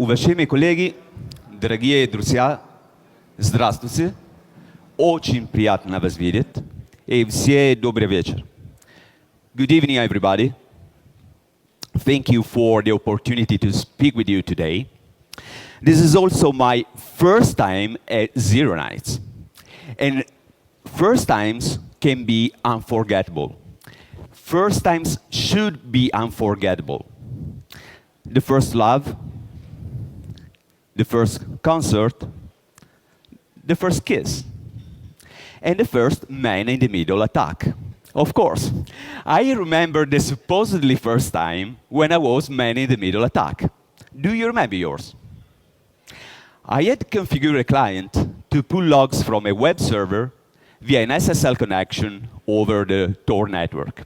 Уважаемые коллеги, дорогие друзья, здравствуйте. Очень приятно вас видеть. И все добрый вечер. Good evening, everybody. Thank you for the opportunity to speak with you today. This is also my first time at ZeroNights. And first times can be unforgettable. First times should be unforgettable. The first love, the first concert, the first kiss, and the first man-in-the-middle attack. Of course, I remember the supposedly first time when I was man-in-the-middle attack. Do you remember yours? I had configured a client to pull logs from a web server via an SSL connection over the Tor network.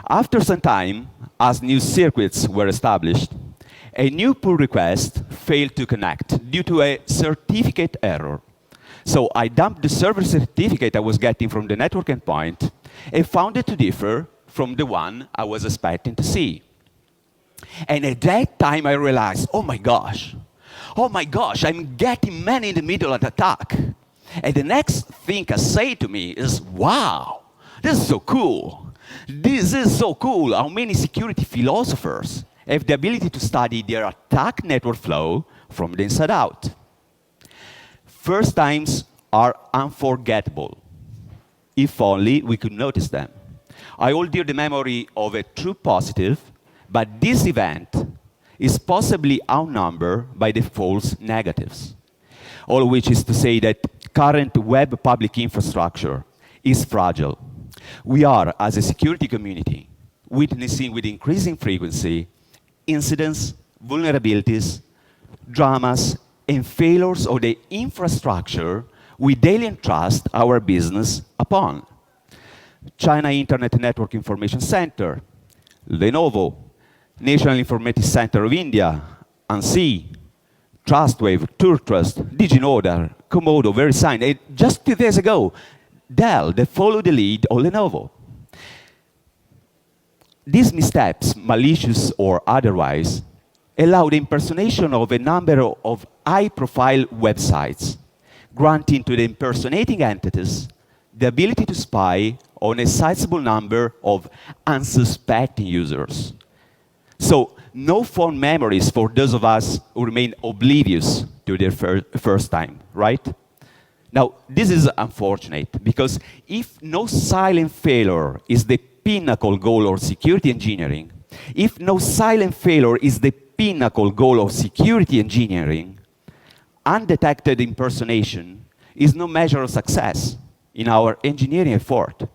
After some time, as new circuits were established, a new pull request failed to connect due to a certificate error. So I dumped the server certificate I was getting from the network endpoint and found it to differ from the one I was expecting to see. And at that time I realized, oh my gosh, I'm getting man-in-the-middle attack. And the next thing I say to me is, wow, this is so cool. This is so cool how many security philosophers have the ability to study their attack network flow from the inside out. First times are unforgettable. If only we could notice them. I hold dear the memory of a true positive, but this event is possibly outnumbered by the false negatives. All of which is to say that current web public infrastructure is fragile. We are, as a security community, witnessing with increasing frequency incidents, vulnerabilities, dramas, and failures of the infrastructure we daily entrust our business upon. China Internet Network Information Center, Lenovo, National Informatics Center of India, ANSI, Trustwave, Turtrust, DigiNoda, Komodo, VeriSign, and just 2 days ago, Dell, that followed the lead of Lenovo. These missteps, malicious or otherwise, allow the impersonation of a number of high-profile websites, granting to the impersonating entities the ability to spy on a sizable number of unsuspecting users. So, no fond memories for those of us who remain oblivious to their first time, right? Now, this is unfortunate, because if no silent failure is the pinnacle goal of security engineering, if no silent failure is the pinnacle goal of security engineering, undetected impersonation is no measure of success in our engineering effort.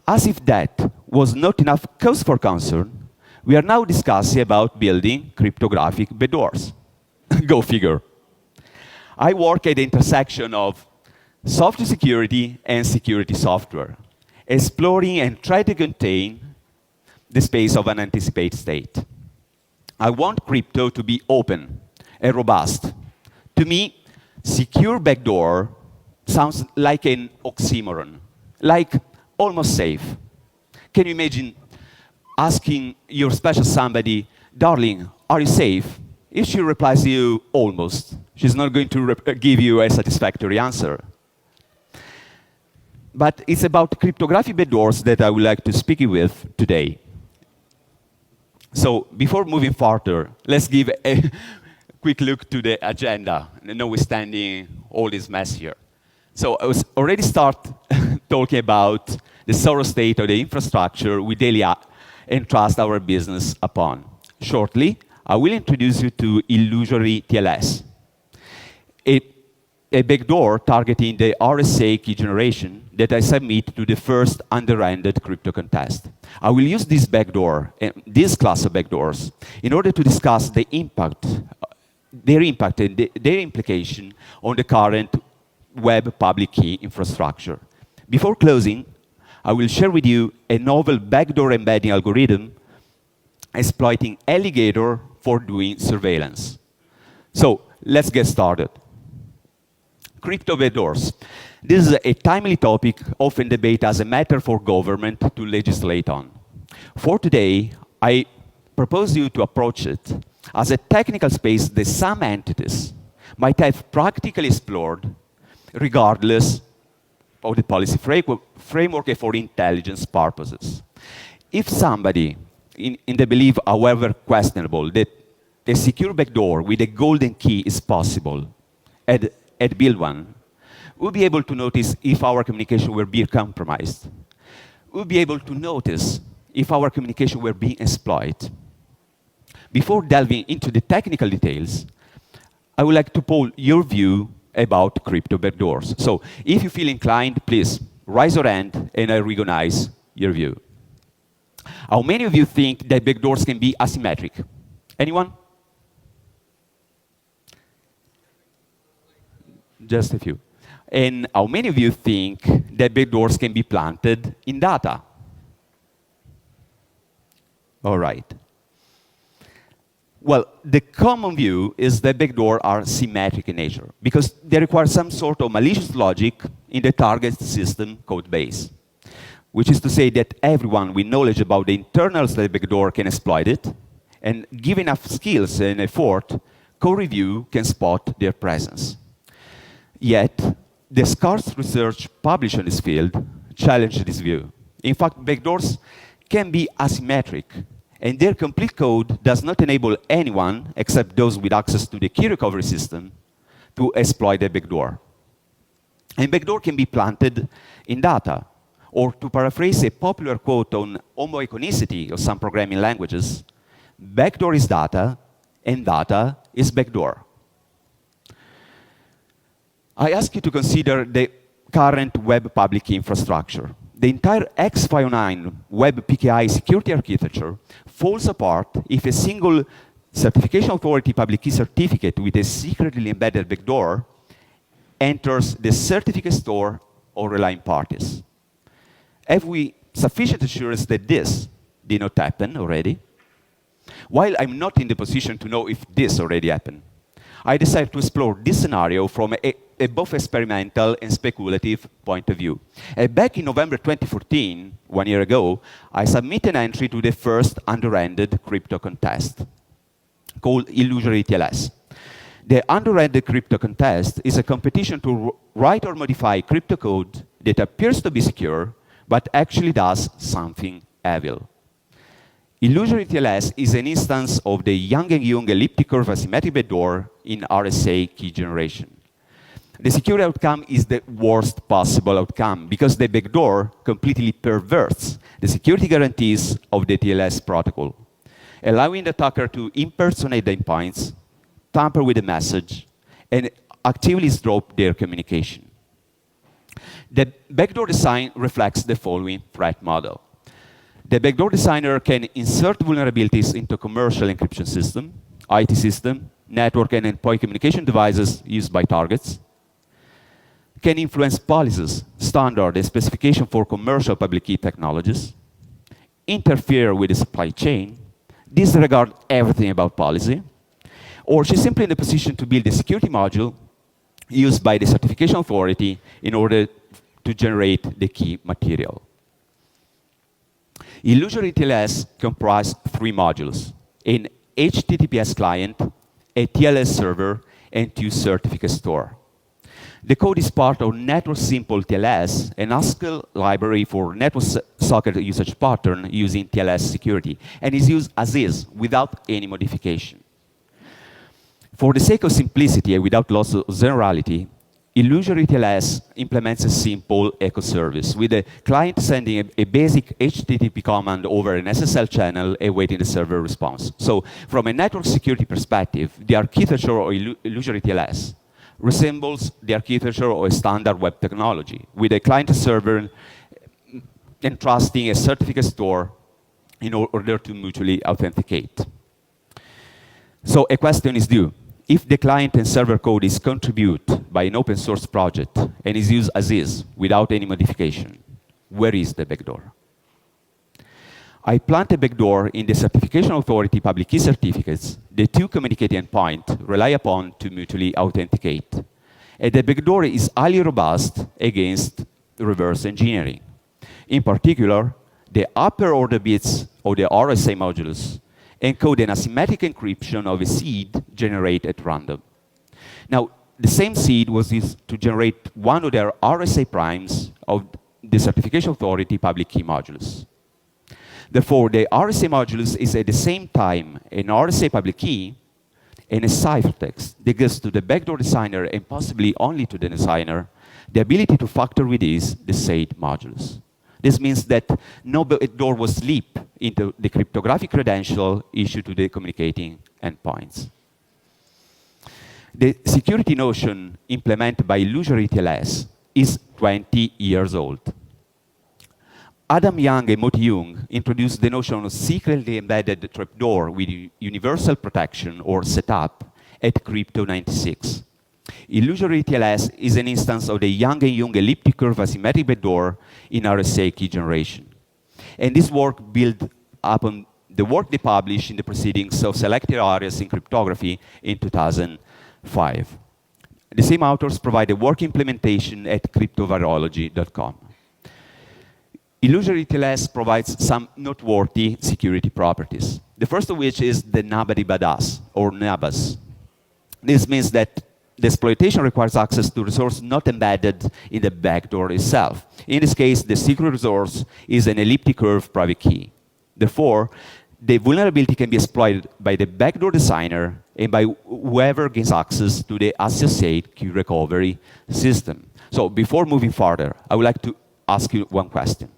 As if that was not enough cause for concern, we are now discussing about building cryptographic backdoors. Go figure. I work at the intersection of software security and security software, exploring and try to contain the space of an anticipated state. I want crypto to be open and robust. To me, secure backdoor sounds like an oxymoron, like almost safe. Can you imagine asking your special somebody, darling, are you safe? If she replies to you, almost, she's not going to give you a satisfactory answer. But it's about cryptographic backdoors that I would like to speak with today. So before moving further, let's give a quick look to the agenda, notwithstanding all this mess here. So I was already start talking about the sorrow state of the infrastructure we daily entrust our business upon. Shortly, I will introduce you to illusoryTLS, a backdoor targeting the RSA key generation that I submit to the first underhanded crypto contest. I will use this backdoor, this class of backdoors, in order to discuss the impact, their impact and their implication on the current web public key infrastructure. Before closing, I will share with you a novel backdoor embedding algorithm exploiting Alligator for doing surveillance. So let's get started. Crypto backdoors. This is a timely topic, often debated as a matter for government to legislate on. For today, I propose you to approach it As a technical space, the same entities might have practically explored regardless of the policy framework and for intelligence purposes. If somebody, in the belief, however questionable, that a secure backdoor with a golden key is possible, at build one, we'll be able to notice if our communication were being compromised. We'll be able to notice if our communication were being exploited. Before delving into the technical details, I would like to poll your view about crypto backdoors. So if you feel inclined, please raise your hand and I recognize your view. How many of you think that backdoors can be asymmetric? Anyone? Just a few. And how many of you think that backdoors can be planted in data? All right. Well, the common view is that backdoors are symmetric in nature because they require some sort of malicious logic in the target system code base, which is to say that everyone with knowledge about the internals of the backdoor can exploit it, and given enough skills and effort, code review can spot their presence. Yet, the scarce research published in this field challenge this view. In fact, backdoors can be asymmetric, and their complete code does not enable anyone, except those with access to the key recovery system, to exploit the backdoor. And backdoor can be planted in data, or to paraphrase a popular quote on homoiconicity of some programming languages, backdoor is data, and data is backdoor. I ask you to consider the current web public key infrastructure. The entire X509 web PKI security architecture falls apart if a single certification authority public key certificate with a secretly embedded backdoor enters the certificate store of relying parties. Have we sufficient assurance that this did not happen already? While I'm not in the position to know if this already happened, I decided to explore this scenario from a both experimental and speculative point of view. Back in November 2014, 1 year ago, I submitted an entry to the first underhanded crypto contest called illusoryTLS. The underhanded crypto contest is a competition to write or modify crypto code that appears to be secure, but actually does something evil. illusoryTLS is an instance of the Yang-Jung elliptic curve asymmetric backdoor in RSA key generation. The security outcome is the worst possible outcome because the backdoor completely perverts the security guarantees of the TLS protocol, allowing the attacker to impersonate the endpoints, tamper with the message, and actively drop their communication. The backdoor design reflects the following threat model. The backdoor designer can insert vulnerabilities into commercial encryption system, IT system, network and endpoint communication devices used by targets, can influence policies, standard, and specification for commercial public key technologies, interfere with the supply chain, disregard everything about policy, or she's simply in a position to build a security module used by the certification authority in order to generate the key material. illusoryTLS comprises 3 modules: an HTTPS client, a TLS server, and 2 certificate store. The code is part of Network Simple TLS, an Haskell library for network socket usage pattern using TLS security, and is used as is, without any modification. For the sake of simplicity and without loss of generality, illusoryTLS implements a simple echo service, with the client sending a basic HTTP command over an SSL channel awaiting the server response. So from a network security perspective, the architecture of illusoryTLS resembles the architecture of a standard web technology, with a client server entrusting a certificate store in order to mutually authenticate. So a question is due. If the client and server code is contributed by an open source project and is used as is, without any modification, where is the backdoor? I plant a backdoor in the certification authority public key certificates. The 2 communicating endpoints rely upon to mutually authenticate. And the backdoor is highly robust against reverse engineering. In particular, the upper order bits of the RSA modules encode an asymmetric encryption of a seed generated at random. Now, the same seed was used to generate one of their RSA primes of the certification authority public key modulus. Therefore, the RSA modulus is at the same time an RSA public key and a ciphertext that gives to the backdoor designer, and possibly only to the designer, the ability to factor with this the said modulus. This means that no backdoor will slip into the cryptographic credential issued to the communicating endpoints. The security notion implemented by illusoryTLS is 20 years old. Adam Young and Moti Jung introduced the notion of secretly embedded trapdoor with universal protection, or setup, at Crypto 96. illusoryTLS is an instance of the Young and Jung elliptic curve asymmetric backdoor in RSA key generation. And this work built upon the work they published in the proceedings of selected areas in cryptography in 2005. The same authors provide a work implementation at cryptovirology.com. illusoryTLS provides some noteworthy security properties. The first of which is the nobody but us, or NABUS. This means that the exploitation requires access to resource not embedded in the backdoor itself. In this case, the secret resource is an elliptic curve private key. Therefore, the vulnerability can be exploited by the backdoor designer and by whoever gains access to the associated key recovery system. So before moving further, I would like to ask you one question.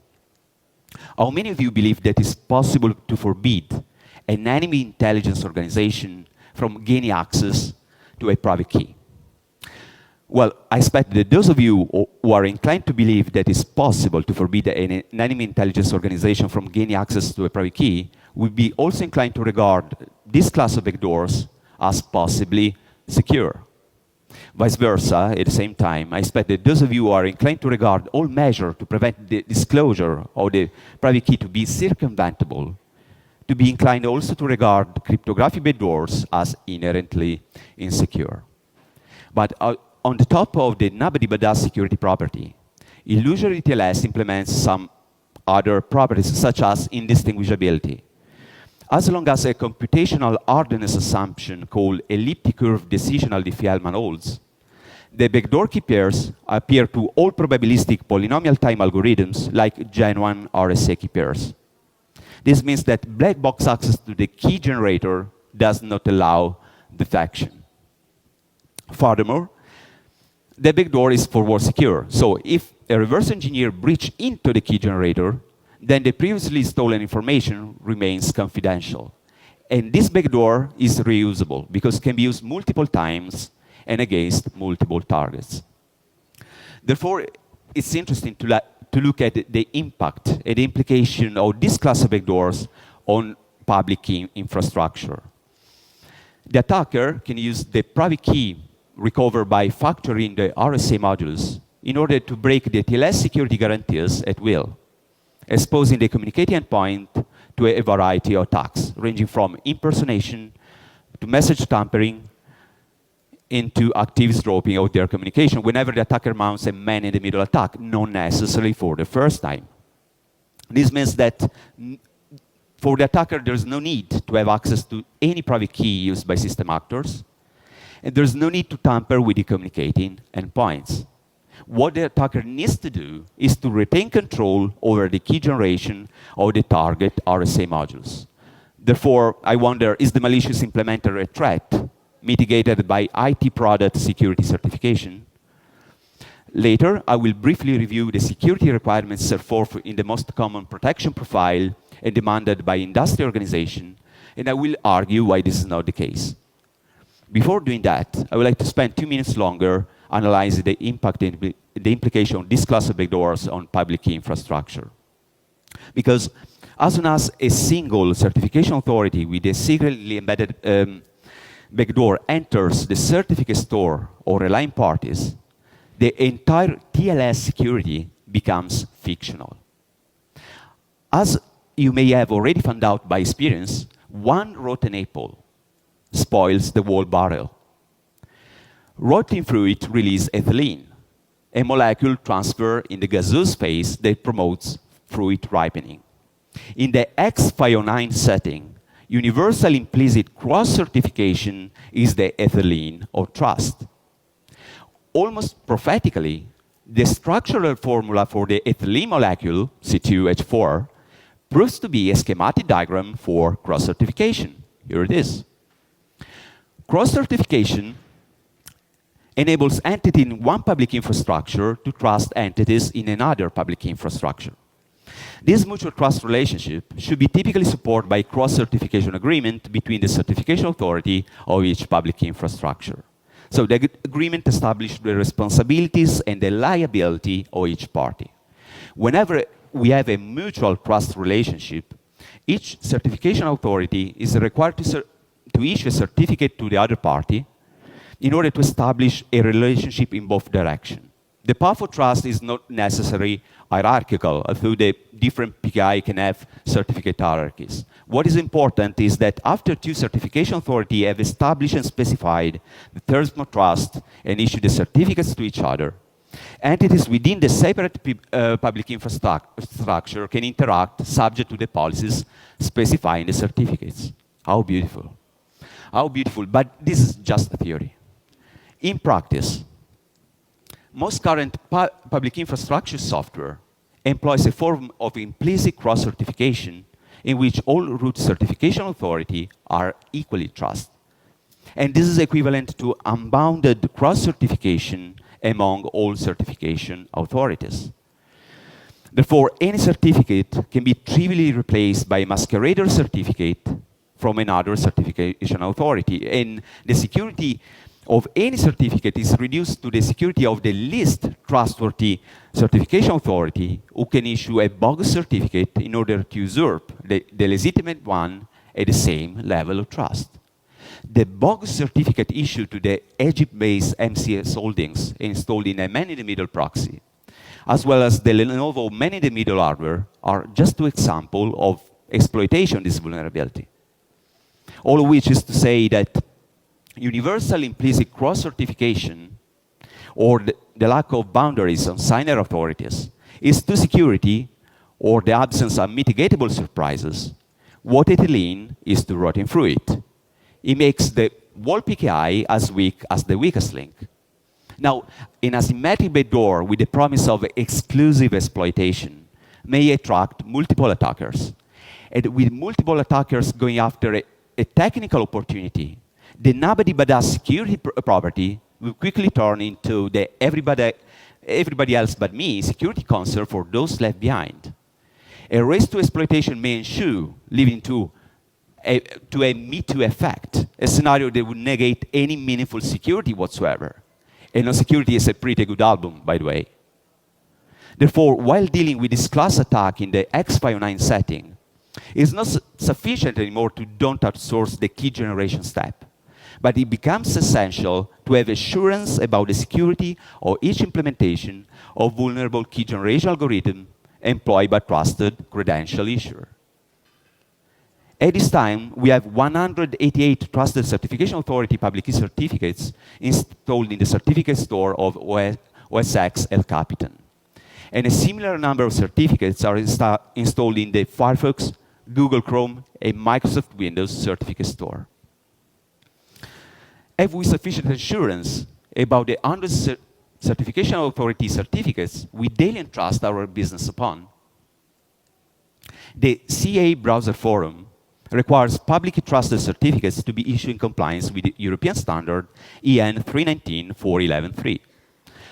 How many of you believe that it's possible to forbid an enemy intelligence organization from gaining access to a private key? Well, I expect that those of you who are inclined to believe that it's possible to forbid an enemy intelligence organization from gaining access to a private key would be also inclined to regard this class of backdoors as possibly secure. Vice versa, at the same time, I expect that those of you who are inclined to regard all measures to prevent the disclosure of the private key to be circumventable, to be inclined also to regard cryptographic backdoors as inherently insecure. But on the top of the nobody but us security property, illusoryTLS implements some other properties, such as indistinguishability. As long as a computational hardness assumption called elliptic curve decisional diffie-Hellman holds, the backdoor key pairs appear to all probabilistic polynomial time algorithms like genuine RSA key pairs. This means that black box access to the key generator does not allow defection. Furthermore, the backdoor is forward secure. So if a reverse engineer breaches into the key generator, then the previously stolen information remains confidential. And this backdoor is reusable because it can be used multiple times and against multiple targets. Therefore, it's interesting to look at the impact and the implication of this class of backdoors on public key infrastructure. The attacker can use the private key recovered by factoring the RSA modules in order to break the TLS security guarantees at will, exposing the communicating endpoint to a variety of attacks, ranging from impersonation to message tampering into active dropping of their communication whenever the attacker mounts a man-in-the-middle attack, not necessarily for the first time. This means that for the attacker, there's no need to have access to any private key used by system actors, and there's no need to tamper with the communicating endpoints. What the attacker needs to do is to retain control over the key generation of the target RSA modules. Therefore, I wonder, is the malicious implementer a threat mitigated by IT product security certification? Later, I will briefly review the security requirements set forth in the most common protection profile and demanded by industry organization, and I will argue why this is not the case. Before doing that, I would like to spend 2 minutes longer analyzing the impact and the implication of this class of backdoors on public key infrastructure. Because as soon as a single certification authority with a secretly embedded backdoor enters the certificate store or relying parties, the entire TLS security becomes fictional. As you may have already found out by experience, one rotten apple spoils the whole barrel. Rotting fruit releases ethylene, a molecule transfer in the gaseous phase that promotes fruit ripening. In the X509 setting, universal implicit cross-certification is the ethylene of trust. Almost prophetically, the structural formula for the ethylene molecule, C2H4, proves to be a schematic diagram for cross-certification. Here it is. Cross-certification enables entities in one public infrastructure to trust entities in another public infrastructure. This mutual trust relationship should be typically supported by cross-certification agreement between the certification authority of each public infrastructure. So the agreement establishes the responsibilities and the liability of each party. Whenever we have a mutual trust relationship, each certification authority is required to issue a certificate to the other party in order to establish a relationship in both directions. The path of trust is not necessarily hierarchical, although the different PKI can have certificate hierarchies. What is important is that after two certification authorities have established and specified the terms of trust and issued the certificates to each other, entities within the separate public infrastructure can interact subject to the policies specifying the certificates. How beautiful. How beautiful, but this is just a theory. In practice, most current public infrastructure software employs a form of implicit cross-certification in which all root certification authorities are equally trusted. And this is equivalent to unbounded cross-certification among all certification authorities. Therefore, any certificate can be trivially replaced by a masquerader certificate from another certification authority, and the security of any certificate is reduced to the security of the least trustworthy certification authority who can issue a bogus certificate in order to usurp the legitimate one at the same level of trust. The bogus certificate issued to the Egypt-based MCS holdings installed in a man-in-the-middle proxy, as well as the Lenovo man-in-the-middle hardware, are just two examples of exploitation of this vulnerability. All of which is to say that universal implicit cross-certification, or the lack of boundaries on signer authorities, is to security, or the absence of mitigatable surprises, what ethylene is to rotting fruit. It makes the whole PKI as weak as the weakest link. Now, an asymmetric backdoor with the promise of exclusive exploitation may attract multiple attackers. And with multiple attackers going after a technical opportunity, the nobody but us security property will quickly turn into the everybody else but me security concern for those left behind. A race to exploitation may ensue, leading to a Me Too effect, a scenario that would negate any meaningful security whatsoever. And No Security is a pretty good album, by the way. Therefore, while dealing with this class attack in the X509 setting, it's not sufficient anymore to don't outsource the key generation step. But it becomes essential to have assurance about the security of each implementation of vulnerable key generation algorithm employed by trusted credential issuer. At this time, we have 188 Trusted Certification Authority public key certificates installed in the certificate store of OS X El Capitan. And a similar number of certificates are installed in the Firefox, Google Chrome, and Microsoft Windows certificate store. Have we sufficient assurance about the 100 certification authority certificates we daily entrust our business upon? The CA Browser Forum requires publicly trusted certificates to be issued in compliance with the European standard EN 319-411-3.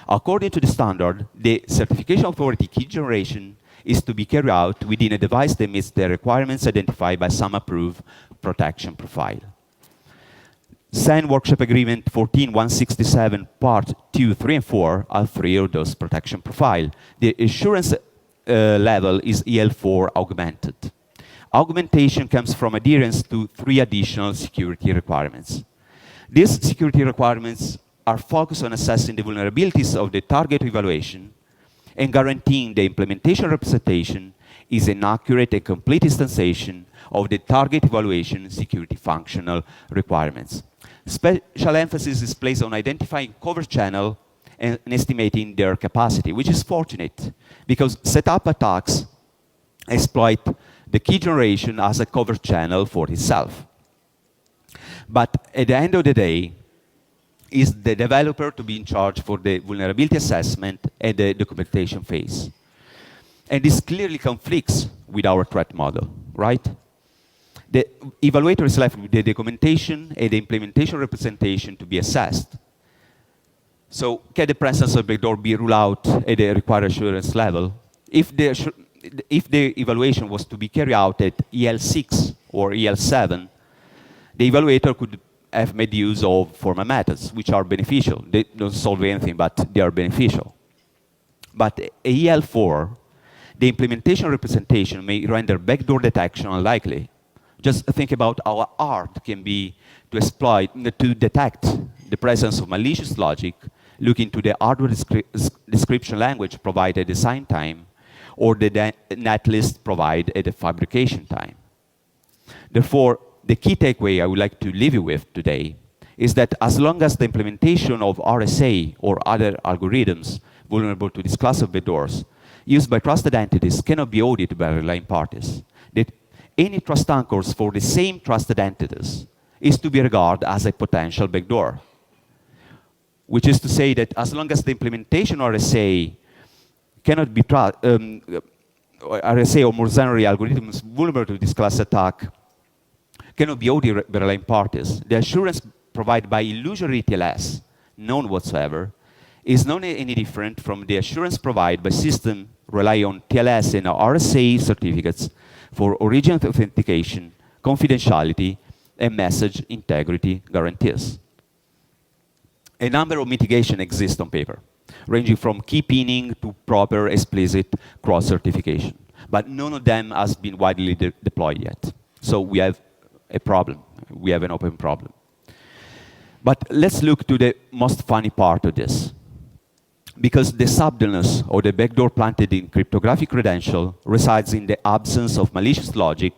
According to the standard, the certification authority key generation is to be carried out within a device that meets the requirements identified by some approved protection profile. SAN Workshop Agreement 14167, Part 2, 3, and 4 are three of those protection profile. The assurance level is EL4 augmented. Augmentation comes from adherence to three additional security requirements. These security requirements are focused on assessing the vulnerabilities of the target evaluation and guaranteeing the implementation representation is an accurate and complete instantiation of the target evaluation security functional requirements. Special emphasis is placed on identifying cover channel and estimating their capacity, which is fortunate because setup attacks exploit the key generation as a cover channel for itself. But at the end of the day, is the developer to be in charge for the vulnerability assessment and the documentation phase. And this clearly conflicts with our threat model, right? The evaluator is left with the documentation and the implementation representation to be assessed. So can the presence of backdoor be ruled out at the required assurance level? If the evaluation was to be carried out at EL6 or EL7, the evaluator could have made use of formal methods, which are beneficial. They don't solve anything, but they are beneficial. But at EL4, the implementation representation may render backdoor detection unlikely. Just think about how hard can be to exploit, to detect the presence of malicious logic, look into the hardware description language provided at design time, or the netlist provided at the fabrication time. Therefore, the key takeaway I would like to leave you with today is that as long as the implementation of RSA or other algorithms vulnerable to this class of backdoors used by trusted entities cannot be audited by relying parties, that any trust anchors for the same trusted entities is to be regarded as a potential backdoor. Which is to say that as long as the implementation of RSA cannot be RSA or more generally algorithms vulnerable to this class attack cannot be audited by relying parties, the assurance provided by illusoryTLS, none whatsoever, is not any different from the assurance provided by systems relying on TLS and RSA certificates for origin authentication, confidentiality, and message integrity guarantees. A number of mitigations exist on paper, ranging from key pinning to proper explicit cross-certification, but none of them has been widely deployed yet. So we have a problem. We have an open problem. But let's look to the most funny part of this. Because the subtleness of the backdoor planted in cryptographic credential resides in the absence of malicious logic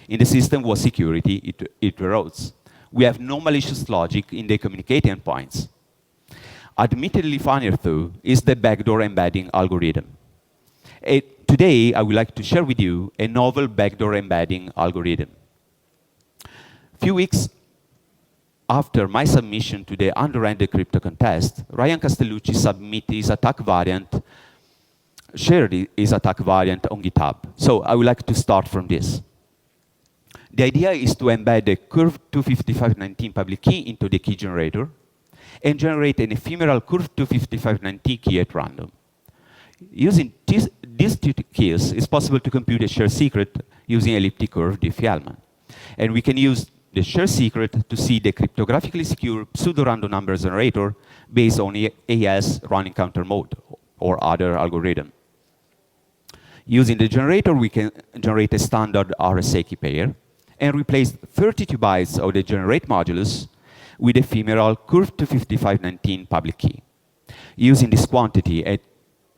in the system whose security it erodes. We have no malicious logic in the communicating endpoints. Admittedly funnier, though, is the backdoor embedding algorithm. Today, I would like to share with you a novel backdoor embedding algorithm. Few weeks after my submission to the under-ended crypto contest, Ryan Castellucci submitted his attack variant, shared his attack variant on GitHub. So I would like to start from this. The idea is to embed the curve25519 public key into the key generator and generate an ephemeral curve25519 key at random. Using these two keys, it's possible to compute a shared secret using elliptic curve Diffie-Hellman. And we can use the shared secret to see the cryptographically secure pseudo-random number generator based on AES running counter mode or other algorithm. Using the generator, we can generate a standard RSA key pair and replace 32 bytes of the generate modulus with ephemeral curve25519 public key. Using this quantity at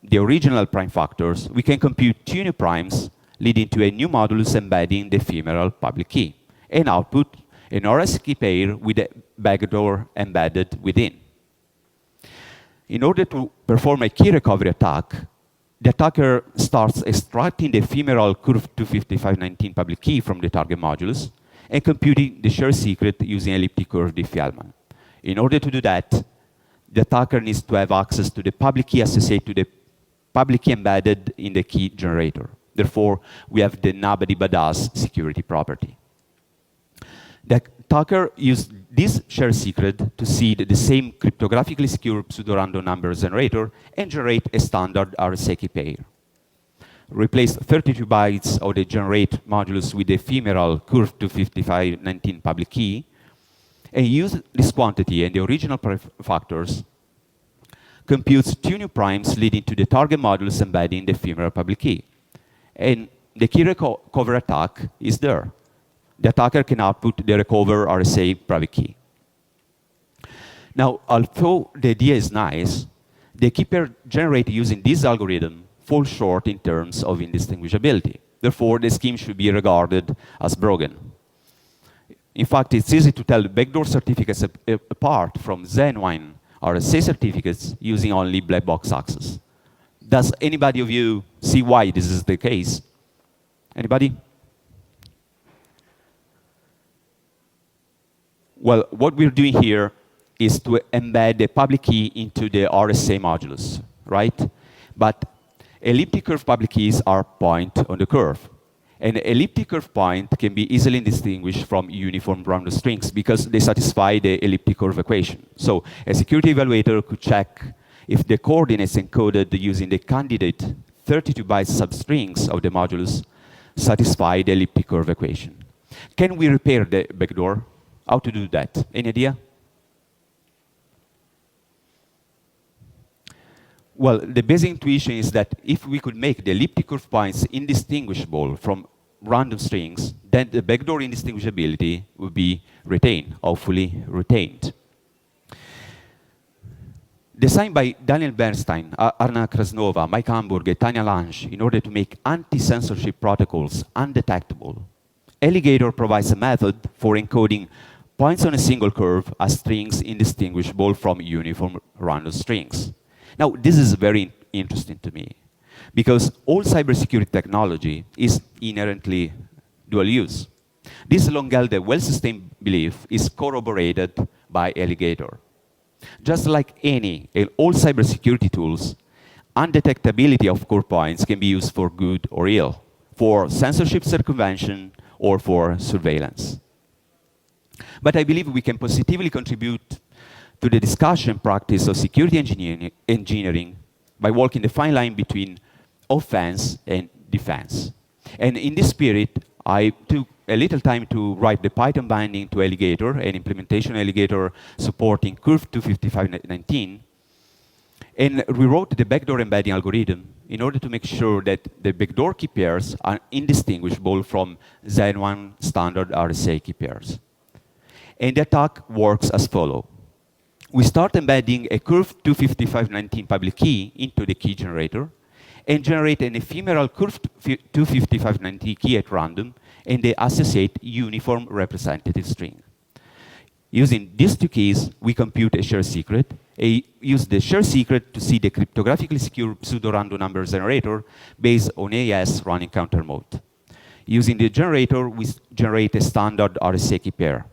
the original prime factors, we can compute 2 new primes leading to a new modulus embedding the ephemeral public key and output an RSA key pair with a backdoor embedded within. In order to perform a key recovery attack, the attacker starts extracting the ephemeral curve25519 public key from the target modulus and computing the shared secret using elliptic curve Diffie-Hellman. In order to do that, the attacker needs to have access to the public key associated to the public key embedded in the key generator. Therefore, we have the nobody but us security property. The attacker used this shared secret to seed the same cryptographically secure pseudo-random number generator and generate a standard RSA key pair. Replace 32 bytes of the generate modulus with the ephemeral curve25519 public key, and use this quantity and the original factors, computes 2 new primes leading to the target modulus embedding the ephemeral public key. And the key recover attack is there. The attacker can output the recover RSA private key. Now, although the idea is nice, the key pair generated using this algorithm falls short in terms of indistinguishability. Therefore, the scheme should be regarded as broken. In fact, it's easy to tell backdoor certificates apart from genuine RSA certificates using only black box access. Does anybody of you see why this is the case? Anybody? Well, what we're doing here is to embed the public key into the RSA modulus, right? But elliptic curve public keys are point on the curve. And elliptic curve point can be easily distinguished from uniform random strings because they satisfy the elliptic curve equation. So a security evaluator could check if the coordinates encoded using the candidate 32 bytes substrings of the modulus satisfy the elliptic curve equation. Can we repair the backdoor? How to do that? Any idea? Well, the basic intuition is that if we could make the elliptic curve points indistinguishable from random strings, then the backdoor indistinguishability would be retained, hopefully retained. Designed by Daniel Bernstein, Arna Krasnova, Mike Hamburg, and Tanya Lange in order to make anti-censorship protocols undetectable, Alligator provides a method for encoding points on a single curve as strings indistinguishable from uniform random strings. Now, this is very interesting to me, because all cybersecurity technology is inherently dual use. This long-held and well-sustained belief is corroborated by Alligator. Just like all cybersecurity tools, undetectability of core points can be used for good or ill, for censorship circumvention or for surveillance. But I believe we can positively contribute to the discussion practice of security engineering by walking the fine line between offense and defense. And in this spirit, I took a little time to write the Python binding to Alligator and implementation Alligator supporting curve 25519, and rewrote the backdoor embedding algorithm in order to make sure that the backdoor key pairs are indistinguishable from Z1 standard RSA key pairs. And the attack works as follows. We start embedding a curve 25519 public key into the key generator and generate an ephemeral curve 25519 key at random and the associate uniform representative string. Using these two keys, we compute a share secret, use the share secret to see the cryptographically secure pseudo-random number generator based on AES running counter mode. Using the generator, we generate a standard RSA key pair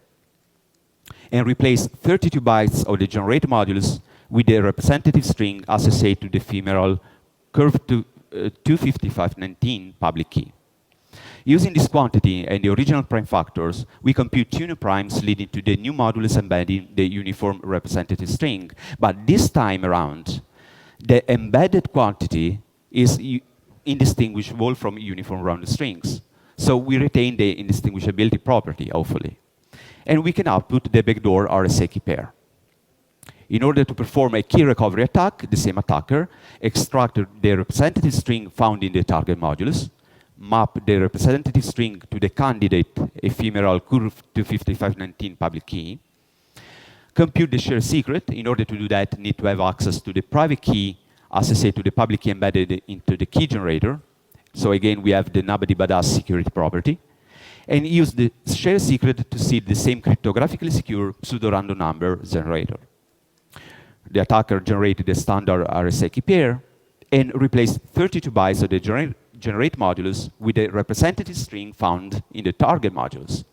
and replace 32 bytes of the generator modulus with the representative string associated to the ephemeral curve 25519 public key. Using this quantity and the original prime factors, we compute two new primes leading to the new modulus embedding the uniform representative string. But this time around, the embedded quantity is indistinguishable from uniform rounded strings. So we retain the indistinguishability property, hopefully. And we can output the backdoor RSA key pair. In order to perform a key recovery attack, the same attacker extracted the representative string found in the target modulus, map the representative string to the candidate ephemeral curve 25519 public key, compute the share secret. In order to do that, need to have access to the private key associated to the public key embedded into the key generator. So again, we have the nobody but us security property. And use the share secret to see the same cryptographically secure pseudo-random number generator. The attacker generated a standard RSA key pair and replaced 32 bytes of the generate modulus with a representative string found in the target modulus.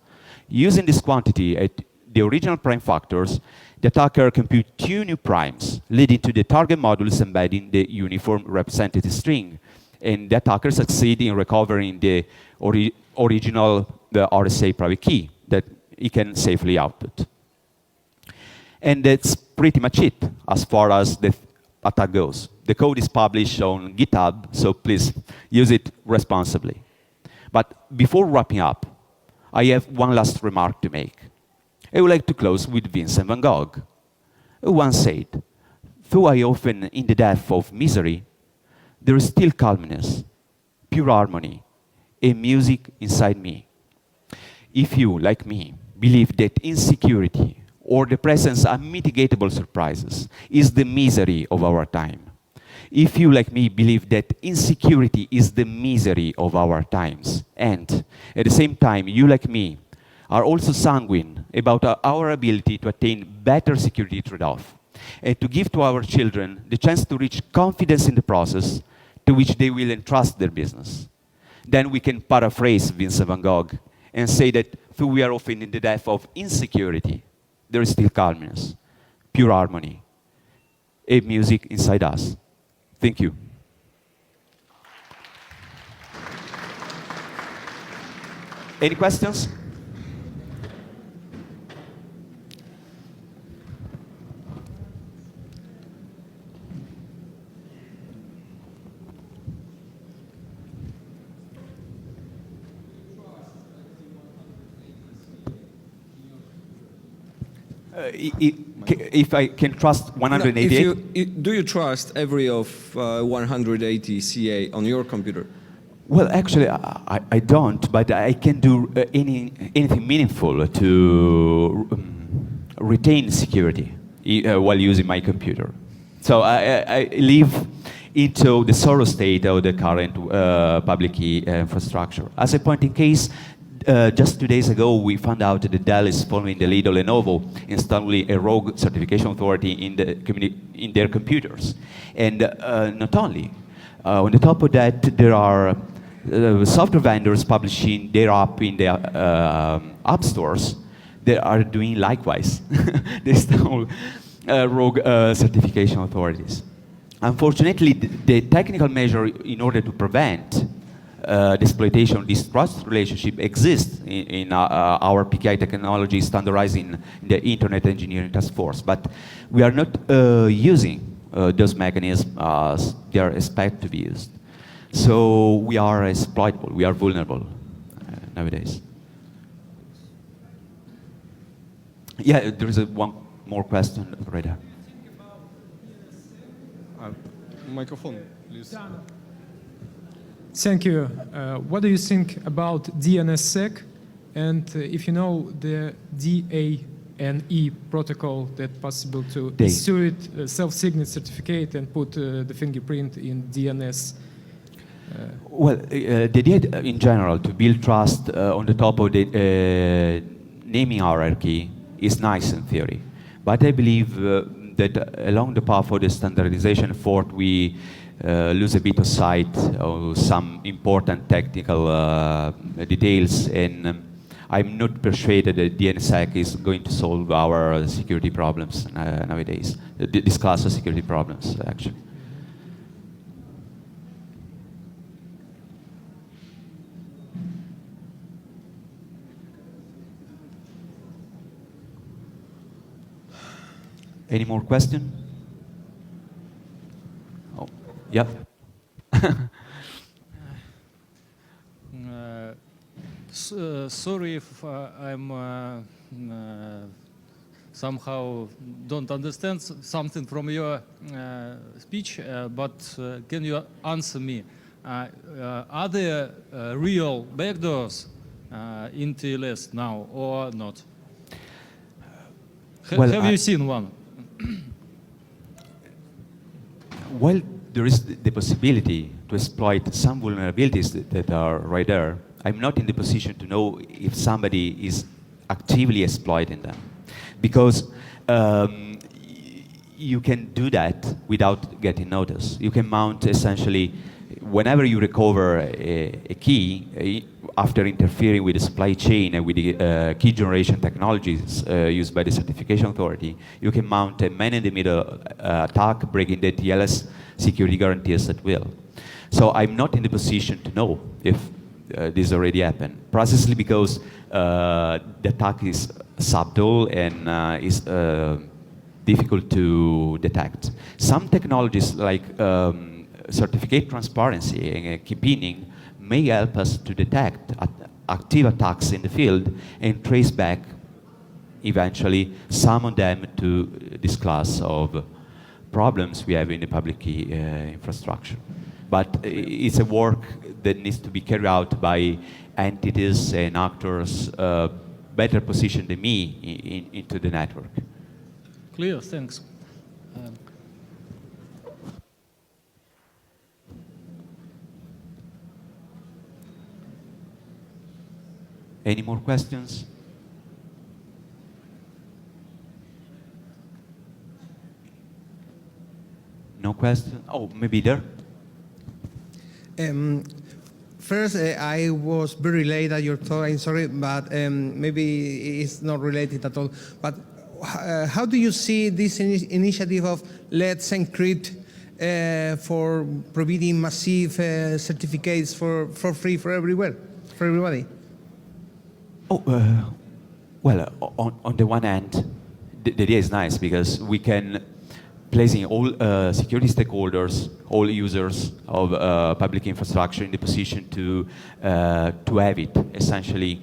Using this quantity at the original prime factors, the attacker compute two new primes, leading to the target modulus embedding the uniform representative string. And the attacker succeeds in recovering the original RSA private key that he can safely output. And that's pretty much it as far as the attack goes. The code is published on GitHub, so please use it responsibly. But before wrapping up, I have one last remark to make. I would like to close with Vincent van Gogh, who once said, "Though I often in the depth of misery, there is still calmness, pure harmony, and music inside me." If you, like me, believe that insecurity or the presence of unmitigatable surprises is the misery of our time, if you, like me, believe that insecurity is the misery of our times, and at the same time, you, like me, are also sanguine about our ability to attain better security trade-off, and to give to our children the chance to reach confidence in the process to which they will entrust their business, then we can paraphrase Vincent van Gogh and say that though we are often in the depth of insecurity, there is still calmness, pure harmony, a music inside us. Thank you. Any questions? If I can trust 188? No, do you trust every of 180 CA on your computer? Well, actually, I don't, but I can do anything meaningful to retain security while using my computer. So I live into the sorrow state of the current public key infrastructure. As a point in case, just 2 days ago, we found out that Dell is following the lead of Lenovo, installing a rogue certification authority in their computers. And not only, on the top of that, there are software vendors publishing their app in their app stores. They are doing likewise. They install rogue certification authorities. Unfortunately, the technical measure in order to prevent the exploitation of this trust relationship exists in our PKI technology standardizing the Internet Engineering Task Force, but we are not using those mechanisms as they are expected to be used. So we are exploitable, we are vulnerable nowadays. Yeah, there is one more question right there. Microphone, please. Thank you. What do you think about DNSSEC? And if you know the DANE protocol that possible to issue it self-signet certificate and put the fingerprint in DNS? Well, the idea in general to build trust on the top of the naming hierarchy is nice in theory. But I believe that along the path of the standardization effort, we lose a bit of sight of some important technical details, and I'm not persuaded that DNSSEC is going to solve our security problems nowadays, this class of security problems, actually. Any more question? Oh, yeah. Sorry if I'm somehow don't understand something from your speech, but can you answer me? Are there real backdoors in TLS now or not? Well, have you seen one? Well, there is the possibility to exploit some vulnerabilities that are right there. I'm not in the position to know if somebody is actively exploiting them, because you can do that without getting notice. You can mount essentially, whenever you recover a key, after interfering with the supply chain and with the key generation technologies used by the certification authority, you can mount a man-in-the-middle attack, breaking the TLS security guarantees at will. So I'm not in the position to know if this already happened, precisely because the attack is subtle and is difficult to detect. Some technologies like certificate transparency and key pinning may help us to detect active attacks in the field and trace back eventually some of them to this class of problems we have in the public key infrastructure. But it's a work that needs to be carried out by entities and actors better positioned than me into the network. Clear, thanks. Any more questions? No question? Oh, maybe there? First, I was very late at your talk, I'm sorry, but maybe it's not related at all. But how do you see this initiative of Let's Encrypt for providing massive certificates for free for everywhere, for everybody? Oh, well, on the one hand, the idea is nice because we can placing all security stakeholders, all users of public infrastructure in the position to have it essentially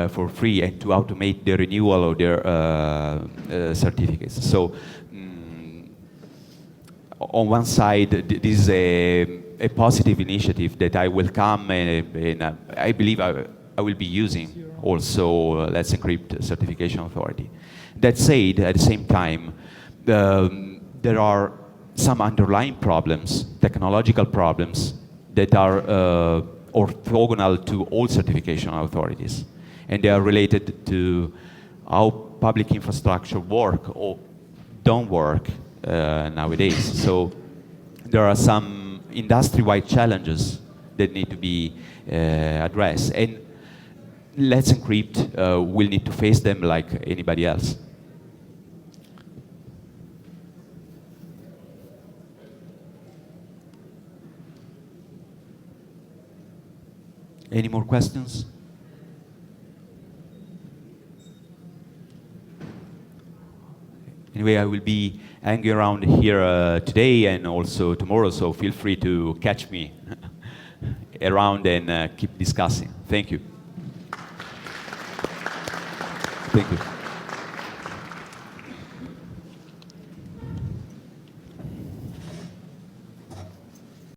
for free and to automate the renewal of their certificates. So on one side, this is a positive initiative that I welcome and I believe I will be using also Let's Encrypt certification authority. That said, at the same time, there are some underlying problems, technological problems, that are orthogonal to all certification authorities. And they are related to how public infrastructure work or don't work nowadays. So there are some industry-wide challenges that need to be addressed. And Let's Encrypt will need to face them like anybody else. Any more questions? Anyway, I will be hanging around here today and also tomorrow, so feel free to catch me around and keep discussing. Thank you. Thank you.